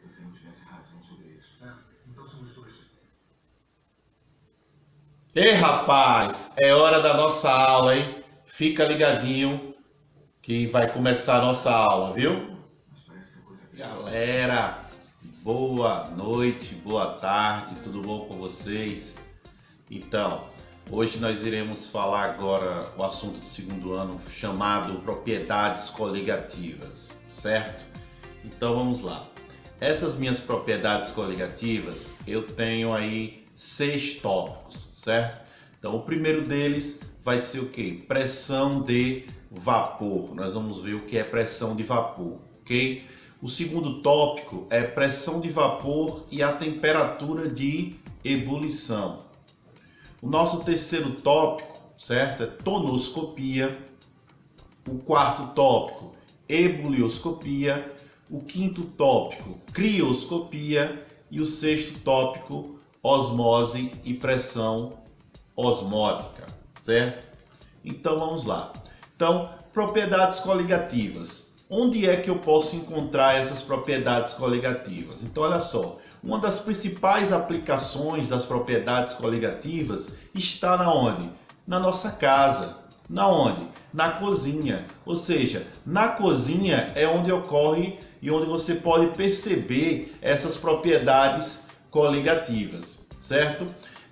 você não tivesse razão sobre isso. Então somos dois. Ei, rapaz, é hora da nossa aula, hein? Fica ligadinho que vai começar a nossa aula, viu? Mas parece que a coisa... Galera, boa noite, boa tarde, tudo bom com vocês? Então, hoje nós iremos falar agora o assunto do segundo ano chamado propriedades coligativas, certo? Então vamos lá. Essas minhas propriedades coligativas, eu tenho aí 6 tópicos, certo? Então o primeiro deles vai ser o quê? Pressão de vapor. Nós vamos ver o que é pressão de vapor, ok? O segundo tópico é pressão de vapor e a temperatura de ebulição. O nosso terceiro tópico, certo? É tonoscopia. O quarto tópico, ebulioscopia. O quinto tópico, crioscopia. E o sexto tópico, osmose e pressão osmótica, certo? Então vamos lá. Então, propriedades coligativas. Onde é que eu posso encontrar essas propriedades coligativas? Então olha só, uma das principais aplicações das propriedades coligativas está na onde? Na nossa casa. Na onde? Na cozinha. Ou seja, na cozinha é onde ocorre e onde você pode perceber essas propriedades coligativas, certo?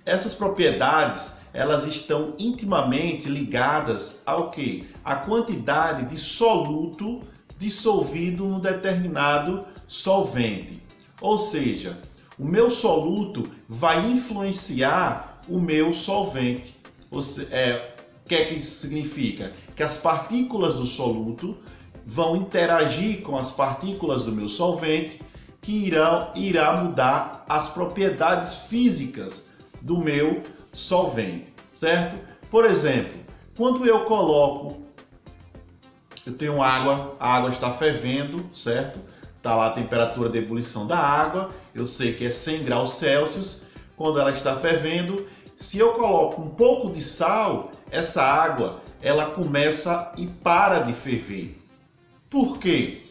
Essas propriedades, elas estão intimamente ligadas ao quê? A quantidade de soluto dissolvido num determinado solvente. Ou seja, o meu soluto vai influenciar o meu solvente. O que é que isso significa? Que as partículas do soluto vão interagir com as partículas do meu solvente, que irá mudar as propriedades físicas do meu solvente, certo? Por exemplo, quando eu tenho água, a água está fervendo, certo? Está lá a temperatura de ebulição da água, eu sei que é 100 graus Celsius. Quando ela está fervendo, se eu coloco um pouco de sal, essa água ela começa e para de ferver. Por quê?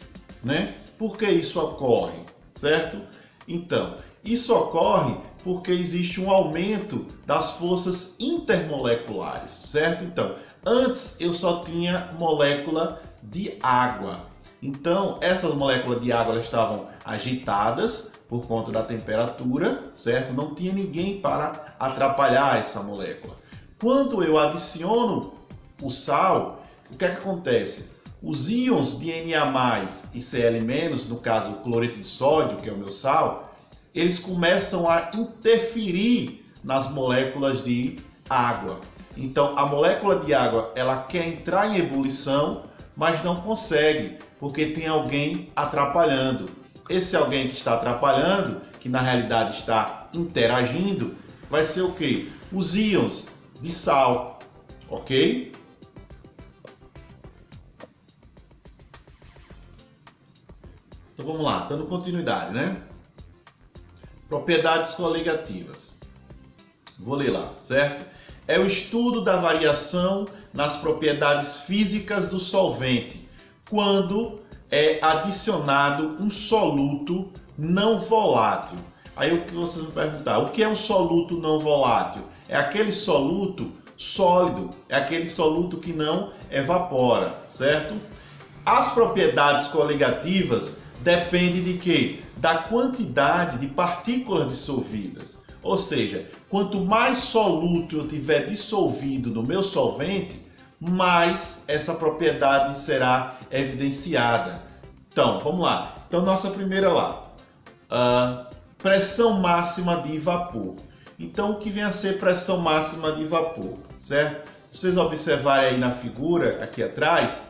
Por que isso ocorre, certo? Então, isso ocorre porque existe um aumento das forças intermoleculares, certo? Então, antes eu só tinha molécula de água. Então, essas moléculas de água elas estavam agitadas por conta da temperatura, certo? Não tinha ninguém para atrapalhar essa molécula. Quando eu adiciono o sal, o que é que acontece? Os íons de Na+ e Cl-, no caso o cloreto de sódio, que é o meu sal, eles começam a interferir nas moléculas de água. Então a molécula de água ela quer entrar em ebulição, mas não consegue, porque tem alguém atrapalhando. Esse alguém que está atrapalhando, que na realidade está interagindo, vai ser o quê? Os íons de sal, ok? Então vamos lá, dando continuidade, Propriedades coligativas. Vou ler lá, certo? É o estudo da variação nas propriedades físicas do solvente quando é adicionado um soluto não volátil. Aí o que vocês vão perguntar? O que é um soluto não volátil? É aquele soluto sólido, é aquele soluto que não evapora, certo? As propriedades coligativas dependem de quê? Da quantidade de partículas dissolvidas. Ou seja, quanto mais soluto eu tiver dissolvido no meu solvente, mais essa propriedade será evidenciada. Então, vamos lá. Então, nossa primeira lá. Pressão máxima de vapor. Então, o que vem a ser pressão máxima de vapor, certo? Se vocês observarem aí na figura, aqui atrás,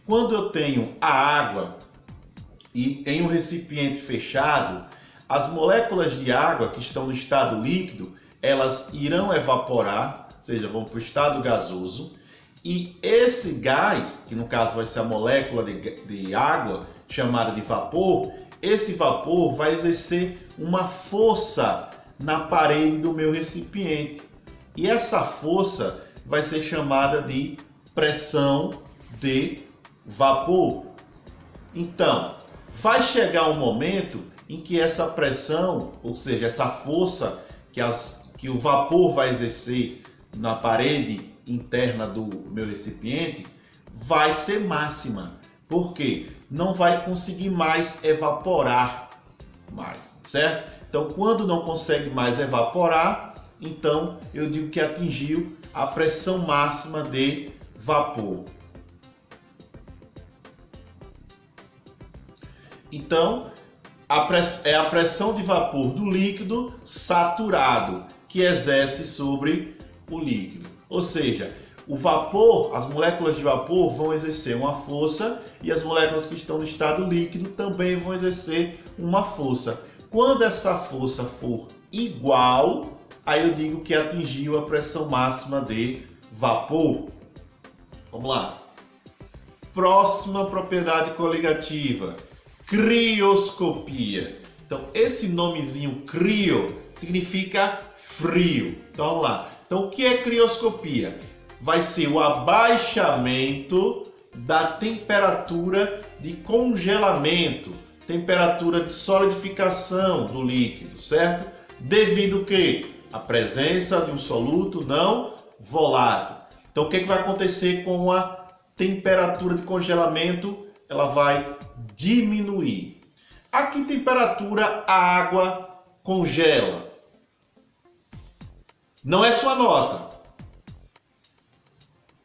quando eu tenho a água e em um recipiente fechado, as moléculas de água que estão no estado líquido, elas irão evaporar, ou seja, vão para o estado gasoso, e esse gás, que no caso vai ser a molécula de água, chamada de vapor, esse vapor vai exercer uma força na parede do meu recipiente. E essa força vai ser chamada de pressão de vapor. Então, vai chegar um momento em que essa pressão, ou seja, essa força que o vapor vai exercer na parede interna do meu recipiente vai ser máxima. Por quê? Não vai conseguir mais evaporar mais, certo? Então, quando não consegue mais evaporar, então eu digo que atingiu a pressão máxima de vapor. Então, é a pressão de vapor do líquido saturado que exerce sobre o líquido. Ou seja, o vapor, as moléculas de vapor vão exercer uma força e as moléculas que estão no estado líquido também vão exercer uma força. Quando essa força for igual, aí eu digo que atingiu a pressão máxima de vapor. Vamos lá. Próxima propriedade coligativa, crioscopia. Então, esse nomezinho crio significa frio. Então, vamos lá. Então, o que é crioscopia? Vai ser o abaixamento da temperatura de congelamento, temperatura de solidificação do líquido, certo? Devido a quê? A presença de um soluto não volátil. Então, o que vai acontecer com a temperatura de congelamento? Ela vai diminuir. A que temperatura a água congela? Não é sua nota.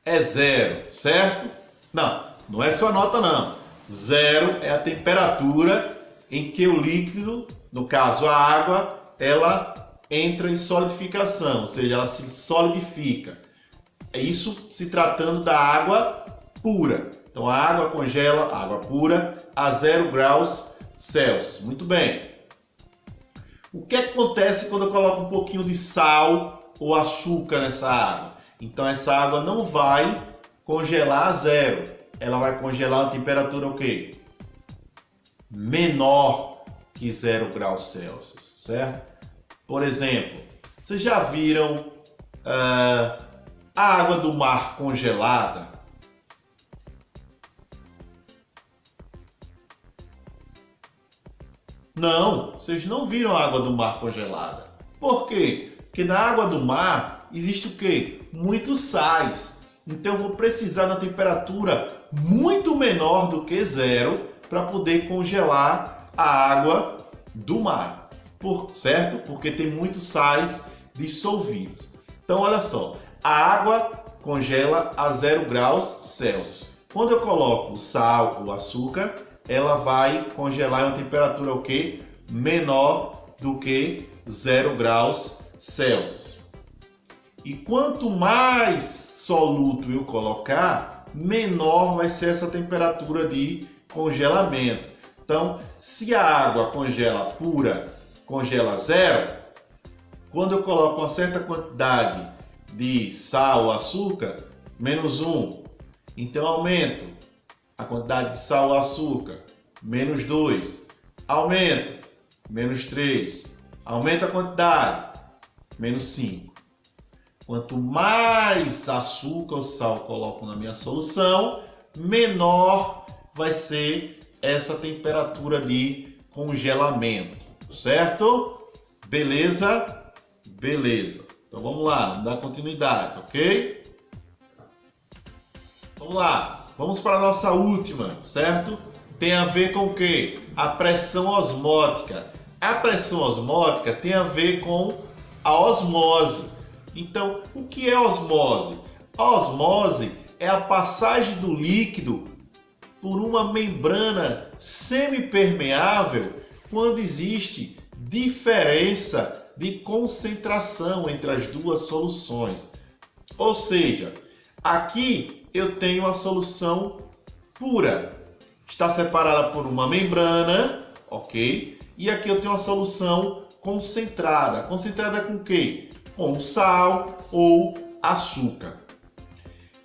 É 0, certo? Não é sua nota não. 0 é a temperatura em que o líquido, no caso a água, ela entra em solidificação, ou seja, ela se solidifica. É isso se tratando da água pura. Então a água congela, água pura, a 0 graus Celsius. Muito bem. O que acontece quando eu coloco um pouquinho de sal ou açúcar nessa água? Então essa água não vai congelar a 0. Ela vai congelar a temperatura o quê? Menor que 0 graus Celsius, certo? Por exemplo, vocês já viram a água do mar congelada? Não, vocês não viram a água do mar congelada. Por quê? Porque na água do mar existe o quê? Muitos sais. Então eu vou precisar de uma temperatura muito menor do que 0 para poder congelar a água do mar. Certo? Porque tem muitos sais dissolvidos. Então olha só, a água congela a 0 graus Celsius. Quando eu coloco o sal ou açúcar, ela vai congelar em uma temperatura o quê? Menor do que 0 graus Celsius. E quanto mais soluto eu colocar, menor vai ser essa temperatura de congelamento. Então, se a água congela pura, congela 0, quando eu coloco uma certa quantidade de sal ou açúcar, menos 1, então aumento a quantidade de sal ou açúcar, menos 2, aumento, menos 3, aumenta a quantidade, menos 5. Quanto mais açúcar ou sal eu coloco na minha solução, menor vai ser essa temperatura de congelamento, certo? Beleza? Beleza. Então vamos lá, vamos dar continuidade, ok? Vamos lá, vamos para a nossa última, certo? Tem a ver com o quê? A pressão osmótica. A pressão osmótica tem a ver com a osmose. Então, o que é osmose? A osmose é a passagem do líquido por uma membrana semipermeável quando existe diferença de concentração entre as duas soluções. Ou seja, aqui eu tenho a solução pura. Está separada por uma membrana, ok? E aqui eu tenho a solução concentrada. Concentrada com o quê? Com sal ou açúcar.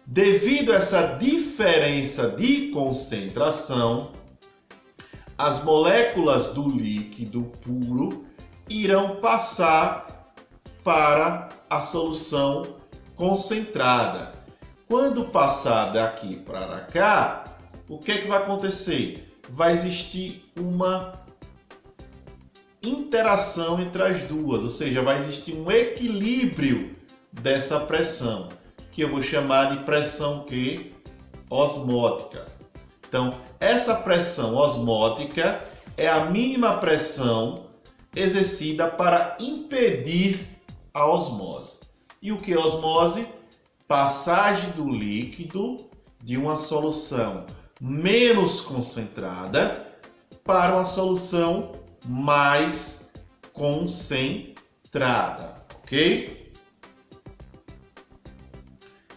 Devido a essa diferença de concentração, as moléculas do líquido puro irão passar para a solução concentrada. Quando passar daqui para cá, o que é que vai acontecer? Vai existir uma interação entre as duas, ou seja, vai existir um equilíbrio dessa pressão, que eu vou chamar de pressão que? Osmótica. Então, essa pressão osmótica é a mínima pressão exercida para impedir a osmose. E o que é osmose? Passagem do líquido de uma solução menos concentrada para uma solução mais concentrada, ok?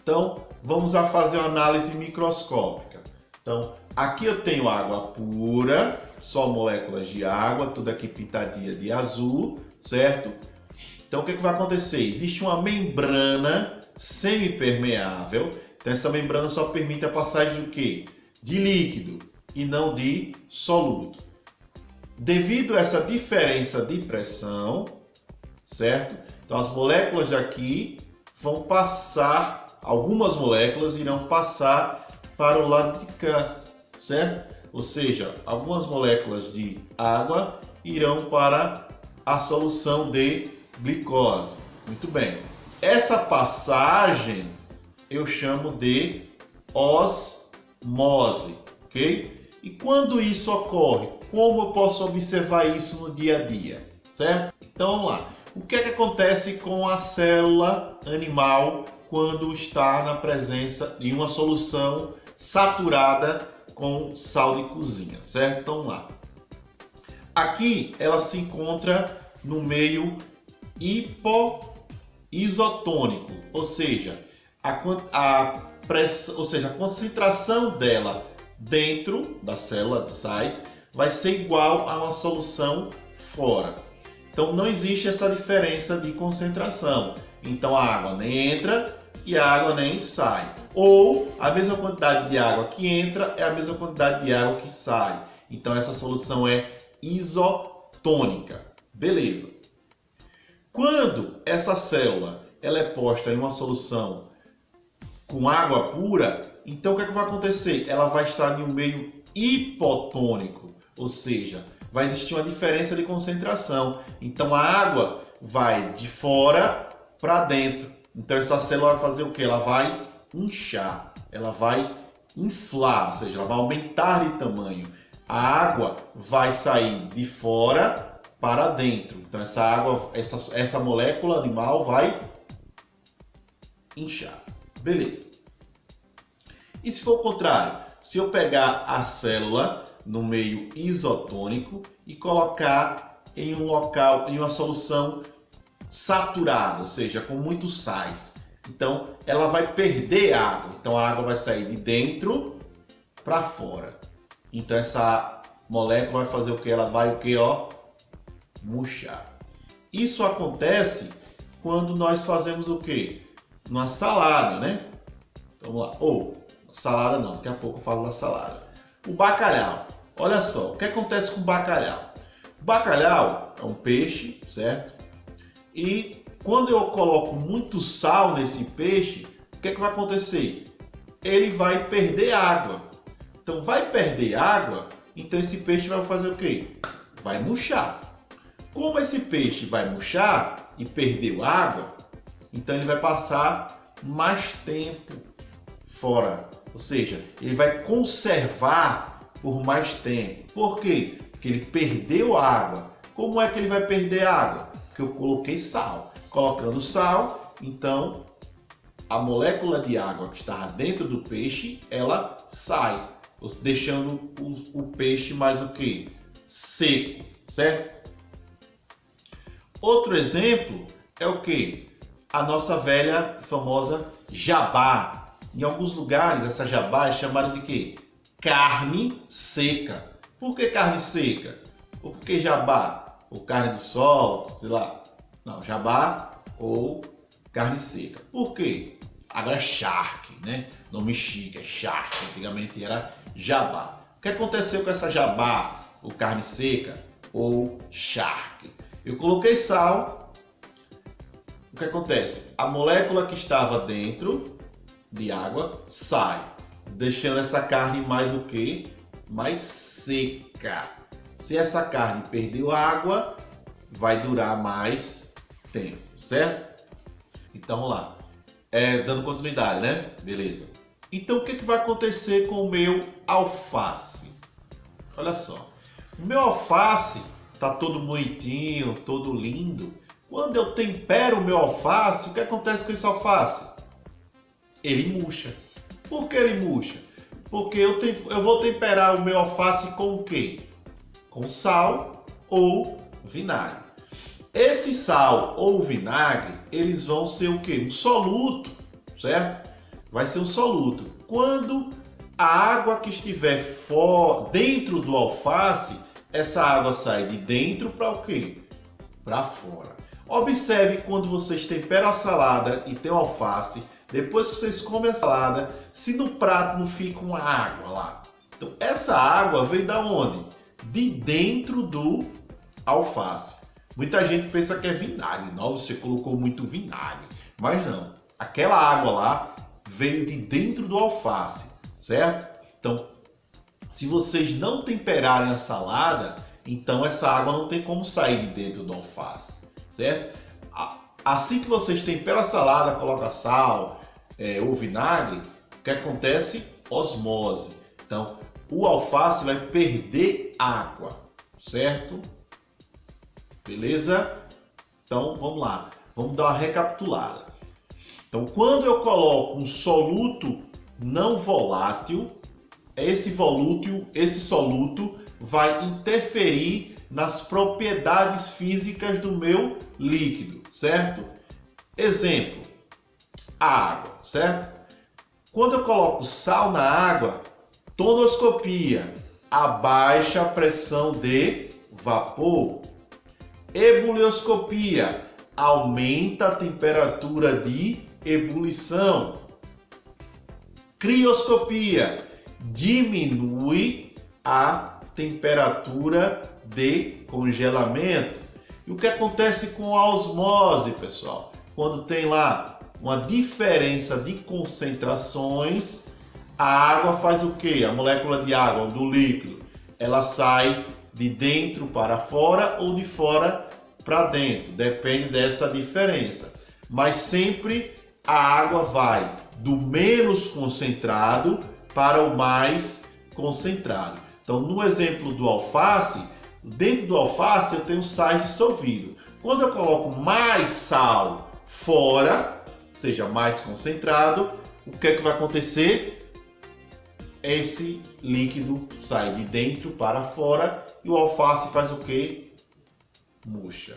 Então, vamos a fazer uma análise microscópica. Então, aqui eu tenho água pura, só moléculas de água, tudo aqui pintadinha de azul, certo? Então, o que vai acontecer? Existe uma membrana semipermeável. Então, essa membrana só permite a passagem de quê? De líquido e não de soluto. Devido a essa diferença de pressão, certo? Então, as moléculas daqui vão passar, algumas moléculas irão passar para o lado de cá, certo? Ou seja, algumas moléculas de água irão para a solução de glicose. Muito bem. Essa passagem eu chamo de osmose, ok? E quando isso ocorre? Como eu posso observar isso no dia a dia, certo? Então vamos lá. O que é que acontece com a célula animal quando está na presença de uma solução saturada com sal de cozinha, certo? Então vamos lá. Aqui ela se encontra no meio hipoisotônico, ou seja, a concentração dela dentro da célula de sais vai ser igual a uma solução fora. Então não existe essa diferença de concentração. Então a água nem entra e a água nem sai. Ou a mesma quantidade de água que entra é a mesma quantidade de água que sai. Então essa solução é isotônica. Beleza. Quando essa célula ela é posta em uma solução com água pura, então o que é que vai acontecer? Ela vai estar em um meio hipotônico. Ou seja, vai existir uma diferença de concentração. Então a água vai de fora para dentro. Então essa célula vai fazer o que? Ela vai inchar, ela vai inflar, ou seja, ela vai aumentar de tamanho. A água vai sair de fora para dentro. Então essa água, essa molécula animal vai inchar. Beleza. E se for o contrário? Se eu pegar a célula no meio isotônico e colocar em um local, em uma solução saturada, ou seja, com muitos sais, então ela vai perder água. Então a água vai sair de dentro para fora. Então essa molécula vai fazer o que? Ela vai o que? Murchar. Isso acontece quando nós fazemos o que? Uma salada, né? Vamos lá. Salada não, daqui a pouco eu falo da salada. O bacalhau. Olha só, o que acontece com o bacalhau? O bacalhau é um peixe, certo? E quando eu coloco muito sal nesse peixe, o que vai acontecer? Ele vai perder água. Então vai perder água, então esse peixe vai fazer o quê? Vai murchar. Como esse peixe vai murchar e perdeu água, então ele vai passar mais tempo fora. Ou seja, ele vai conservar por mais tempo. Por quê? Porque ele perdeu água. Como é que ele vai perder água? Porque eu coloquei sal. Colocando sal, então a molécula de água que estava dentro do peixe, ela sai, deixando o peixe mais o quê? Seco, certo? Outro exemplo é o quê? A nossa velha famosa jabá. Em alguns lugares, essa jabá é chamada de quê? Carne seca. Por que carne seca? Ou por que jabá? Ou carne do sol, sei lá. Não, jabá ou carne seca. Por quê? Agora é charque, né? Nome chique, é charque. Antigamente era jabá. O que aconteceu com essa jabá, ou carne seca, ou charque? Eu coloquei sal. O que acontece? A molécula que estava dentro de água sai, deixando essa carne mais o que? Mais seca, Se essa carne perdeu água, vai durar mais tempo, certo? Então vamos lá. Dando continuidade, né? Beleza. Então o que vai acontecer com o meu alface? Olha só. O meu alface tá todo bonitinho, todo lindo. Quando eu tempero o meu alface, o que acontece com esse alface? Ele murcha. Por que ele murcha? Porque eu vou temperar o meu alface com o quê? Com sal ou vinagre. Esse sal ou vinagre, eles vão ser o quê? Um soluto, certo? Vai ser um soluto. Quando a água que estiver dentro do alface, essa água sai de dentro para o quê? Para fora. Observe quando vocês temperam a salada e tem o alface, depois que vocês comem a salada, se no prato não fica uma água lá. Então essa água vem da onde? De dentro do alface. Muita gente pensa que é vinagre. Nossa, você colocou muito vinagre. Mas não. Aquela água lá veio de dentro do alface, certo? Então, se vocês não temperarem a salada, então essa água não tem como sair de dentro do alface, certo? Assim que vocês temperam a salada, coloca sal ou vinagre, o que acontece? Osmose. Então, o alface vai perder água, certo? Beleza? Então, vamos lá. Vamos dar uma recapitulada. Então, quando eu coloco um soluto não volátil, esse soluto vai interferir nas propriedades físicas do meu líquido, certo? Exemplo, a água, certo? Quando eu coloco sal na água, tonoscopia, abaixa a pressão de vapor. Ebulioscopia, aumenta a temperatura de ebulição. Crioscopia, diminui a temperatura de congelamento. E o que acontece com a osmose, pessoal? Quando tem lá uma diferença de concentrações, a água faz o quê? A molécula de água, do líquido, ela sai de dentro para fora ou de fora para dentro, depende dessa diferença. Mas sempre a água vai do menos concentrado para o mais concentrado. Então, no exemplo do alface, dentro do alface eu tenho sais dissolvidos. Quando eu coloco mais sal fora, seja mais concentrado, o que é que vai acontecer? Esse líquido sai de dentro para fora e o alface faz o quê? Murcha.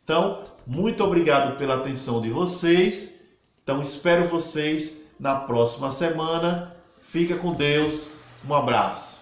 Então, muito obrigado pela atenção de vocês. Então, espero vocês na próxima semana. Fica com Deus. Um abraço.